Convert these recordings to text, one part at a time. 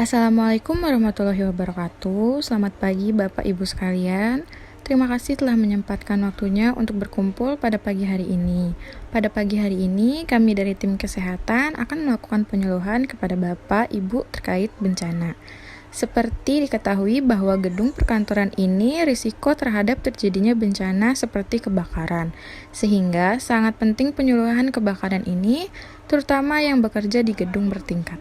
Assalamualaikum warahmatullahi wabarakatuh. Selamat pagi Bapak Ibu sekalian. Terima kasih telah menyempatkan waktunya untuk berkumpul pada pagi hari ini. Pada pagi hari ini, kami dari tim kesehatan akan melakukan penyuluhan kepada Bapak Ibu terkait bencana. Seperti diketahui bahwa gedung perkantoran ini risiko terhadap terjadinya bencana seperti kebakaran, sehingga sangat penting penyuluhan kebakaran ini, terutama yang bekerja di gedung bertingkat.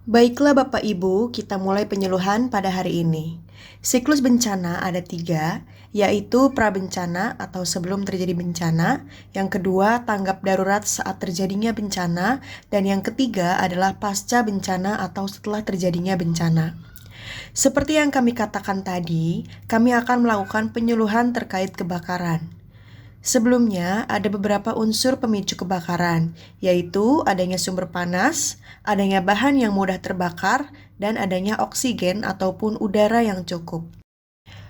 Baiklah Bapak Ibu, kita mulai penyuluhan pada hari ini. Siklus bencana ada 3, yaitu prabencana atau sebelum terjadi bencana, yang kedua tanggap darurat saat terjadinya bencana, dan yang ketiga adalah pasca bencana atau setelah terjadinya bencana. Seperti yang kami katakan tadi, kami akan melakukan penyuluhan terkait kebakaran. Sebelumnya, ada beberapa unsur pemicu kebakaran, yaitu adanya sumber panas, adanya bahan yang mudah terbakar, dan adanya oksigen ataupun udara yang cukup.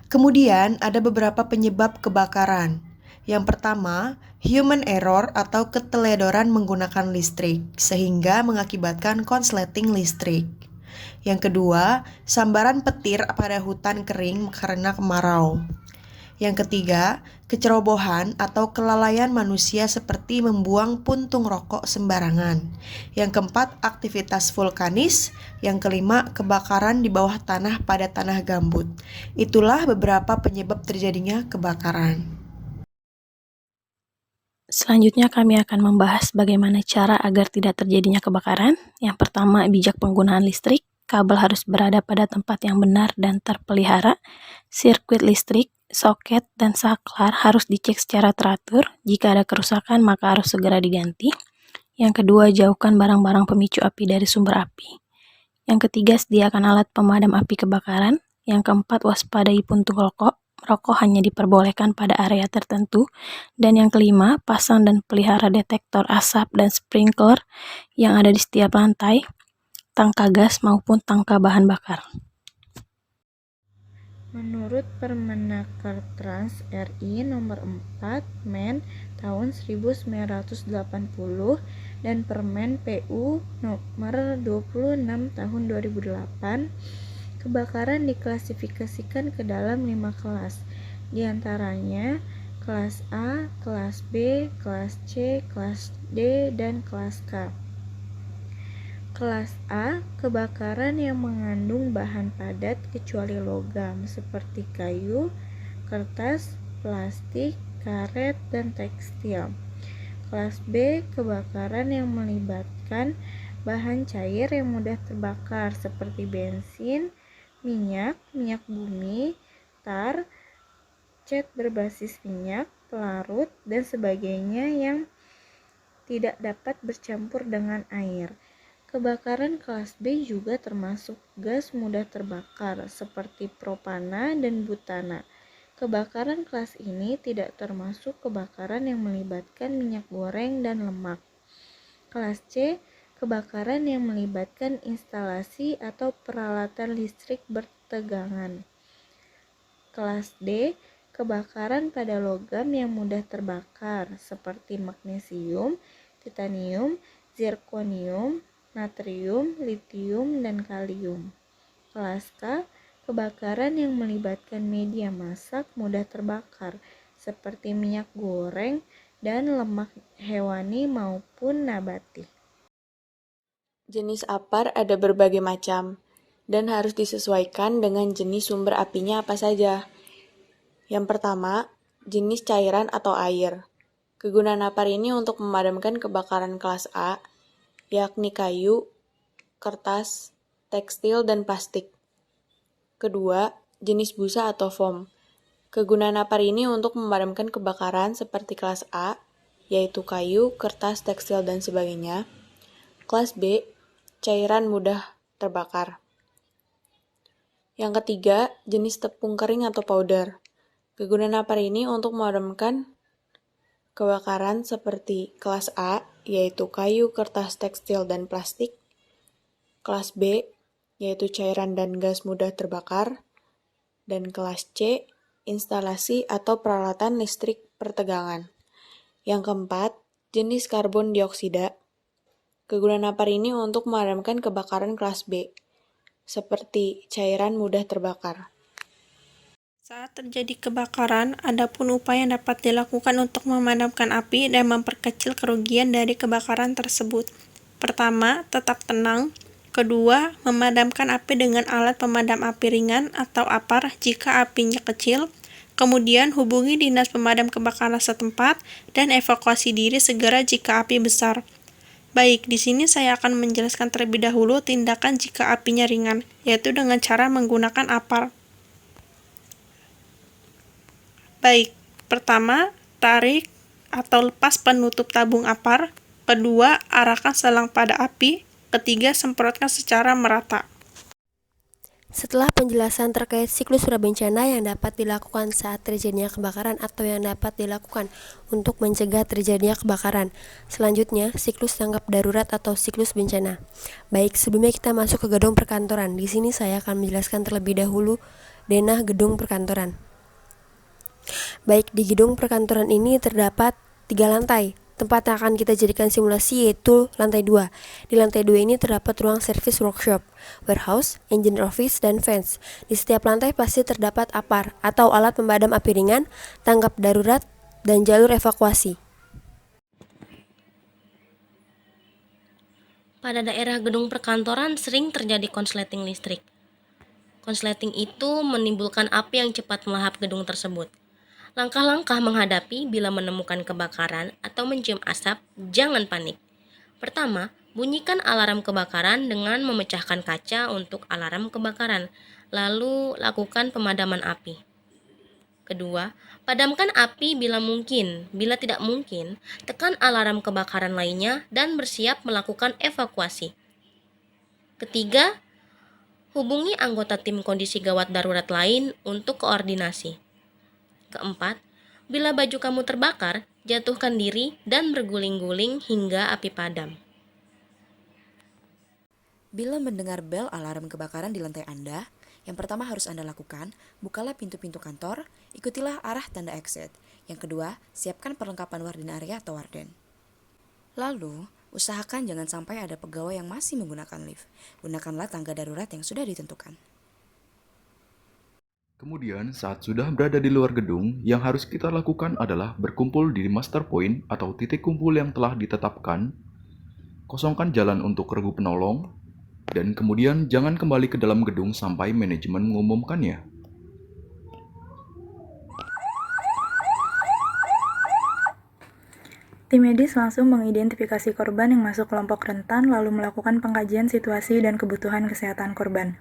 Kemudian, ada beberapa penyebab kebakaran. Yang pertama, human error atau keteledoran menggunakan listrik, sehingga mengakibatkan konsleting listrik. Yang kedua, sambaran petir pada hutan kering karena kemarau. Yang ketiga, kecerobohan atau kelalaian manusia seperti membuang puntung rokok sembarangan. Yang keempat, aktivitas vulkanis. Yang kelima, kebakaran di bawah tanah pada tanah gambut. Itulah beberapa penyebab terjadinya kebakaran. Selanjutnya kami akan membahas bagaimana cara agar tidak terjadinya kebakaran. Yang pertama, bijak penggunaan listrik. Kabel harus berada pada tempat yang benar dan terpelihara. Sirkuit listrik, soket, dan saklar harus dicek secara teratur. Jika ada kerusakan, maka harus segera diganti. Yang kedua, jauhkan barang-barang pemicu api dari sumber api. Yang ketiga, sediakan alat pemadam api kebakaran. Yang keempat, waspadai puntung rokok. Rokok hanya diperbolehkan pada area tertentu. Dan yang kelima, pasang dan pelihara detektor asap dan sprinkler yang ada di setiap lantai, tangka gas maupun tangka bahan bakar. Menurut Permenaker Trans RI nomor 4 Men tahun 1980 dan Permen PU nomor 26 tahun 2008, kebakaran diklasifikasikan ke dalam 5 kelas, diantaranya kelas A, kelas B, kelas C, kelas D, dan kelas K. Kelas A, kebakaran yang mengandung bahan padat kecuali logam seperti kayu, kertas, plastik, karet, dan tekstil. Kelas B, kebakaran yang melibatkan bahan cair yang mudah terbakar seperti bensin, minyak, minyak bumi, tar, cat berbasis minyak, pelarut, dan sebagainya yang tidak dapat bercampur dengan air. Kebakaran kelas B juga termasuk gas mudah terbakar seperti propana dan butana. Kebakaran kelas ini tidak termasuk kebakaran yang melibatkan minyak goreng dan lemak. Kelas C, kebakaran yang melibatkan instalasi atau peralatan listrik bertegangan. Kelas D, kebakaran pada logam yang mudah terbakar seperti magnesium, titanium, zirkonium, natrium, litium, dan kalium. Kelas K, kebakaran yang melibatkan media masak mudah terbakar seperti minyak goreng dan lemak hewani maupun nabati. Jenis apar ada berbagai macam dan harus disesuaikan dengan jenis sumber apinya apa saja. Yang pertama, jenis cairan atau air. Kegunaan apar ini untuk memadamkan kebakaran kelas A, yakni kayu, kertas, tekstil, dan plastik. Kedua, jenis busa atau foam. Kegunaan apar ini untuk memadamkan kebakaran seperti kelas A, yaitu kayu, kertas, tekstil, dan sebagainya. Kelas B, cairan mudah terbakar. Yang ketiga, jenis tepung kering atau powder. Kegunaan apar ini untuk memadamkan kebakaran seperti kelas A, yaitu kayu, kertas, tekstil, dan plastik. Kelas B, yaitu cairan dan gas mudah terbakar. Dan kelas C, instalasi atau peralatan listrik pertegangan. Yang keempat, jenis karbon dioksida. Kegunaan APAR ini untuk memadamkan kebakaran kelas B, seperti cairan mudah terbakar. Saat terjadi kebakaran, ada pun upaya yang dapat dilakukan untuk memadamkan api dan memperkecil kerugian dari kebakaran tersebut. Pertama, tetap tenang. Kedua, memadamkan api dengan alat pemadam api ringan atau APAR jika apinya kecil. Kemudian, hubungi dinas pemadam kebakaran setempat dan evakuasi diri segera jika api besar. Baik, di sini saya akan menjelaskan terlebih dahulu tindakan jika apinya ringan, yaitu dengan cara menggunakan APAR. Baik, pertama, tarik atau lepas penutup tabung APAR. Kedua, arahkan selang pada api. Ketiga, semprotkan secara merata. Setelah penjelasan terkait siklus prabencana yang dapat dilakukan saat terjadinya kebakaran atau yang dapat dilakukan untuk mencegah terjadinya kebakaran, selanjutnya siklus tanggap darurat atau siklus bencana. Baik, sebelumnya kita masuk ke gedung perkantoran. Di sini saya akan menjelaskan terlebih dahulu denah gedung perkantoran. Baik, di gedung perkantoran ini terdapat 3 lantai. Tempat yang akan kita jadikan simulasi yaitu lantai 2. Di lantai 2 ini terdapat ruang service workshop, warehouse, engineer office, dan fence. Di setiap lantai pasti terdapat APAR atau alat pemadam api ringan, tanggap darurat, dan jalur evakuasi. Pada daerah gedung perkantoran sering terjadi konsleting listrik. Konsleting itu menimbulkan api yang cepat melahap gedung tersebut. Langkah-langkah menghadapi bila menemukan kebakaran atau mencium asap, jangan panik. Pertama, bunyikan alarm kebakaran dengan memecahkan kaca untuk alarm kebakaran, lalu lakukan pemadaman api. Kedua, padamkan api bila mungkin. Bila tidak mungkin, tekan alarm kebakaran lainnya dan bersiap melakukan evakuasi. Ketiga, hubungi anggota tim kondisi gawat darurat lain untuk koordinasi. Keempat, bila baju kamu terbakar, jatuhkan diri dan berguling-guling hingga api padam. Bila mendengar bel alarm kebakaran di lantai Anda, yang pertama harus Anda lakukan, bukalah pintu-pintu kantor, ikutilah arah tanda exit. Yang kedua, siapkan perlengkapan warden area atau warden. Lalu, usahakan jangan sampai ada pegawai yang masih menggunakan lift. Gunakanlah tangga darurat yang sudah ditentukan. Kemudian, saat sudah berada di luar gedung, yang harus kita lakukan adalah berkumpul di master point atau titik kumpul yang telah ditetapkan, kosongkan jalan untuk regu penolong, dan kemudian jangan kembali ke dalam gedung sampai manajemen mengumumkannya. Tim medis langsung mengidentifikasi korban yang masuk kelompok rentan lalu melakukan pengkajian situasi dan kebutuhan kesehatan korban.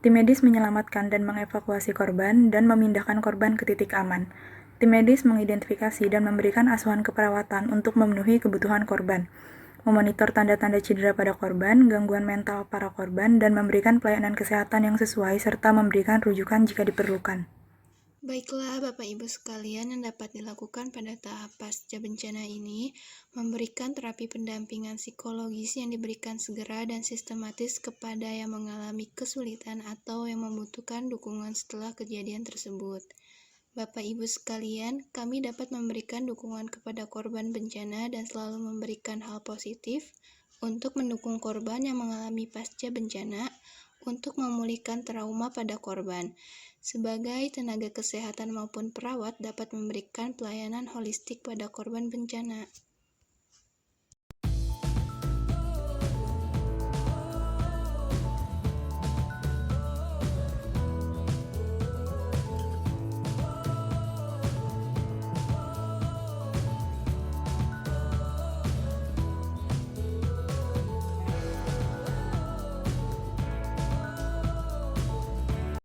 Tim medis menyelamatkan dan mengevakuasi korban dan memindahkan korban ke titik aman. Tim medis mengidentifikasi dan memberikan asuhan keperawatan untuk memenuhi kebutuhan korban, memonitor tanda-tanda cedera pada korban, gangguan mental para korban, dan memberikan pelayanan kesehatan yang sesuai serta memberikan rujukan jika diperlukan. Baiklah Bapak Ibu sekalian, yang dapat dilakukan pada tahap pasca bencana ini memberikan terapi pendampingan psikologis yang diberikan segera dan sistematis kepada yang mengalami kesulitan atau yang membutuhkan dukungan setelah kejadian tersebut. Bapak Ibu sekalian, kami dapat memberikan dukungan kepada korban bencana dan selalu memberikan hal positif untuk mendukung korban yang mengalami pasca bencana untuk memulihkan trauma pada korban. Sebagai tenaga kesehatan maupun perawat dapat memberikan pelayanan holistik pada korban bencana.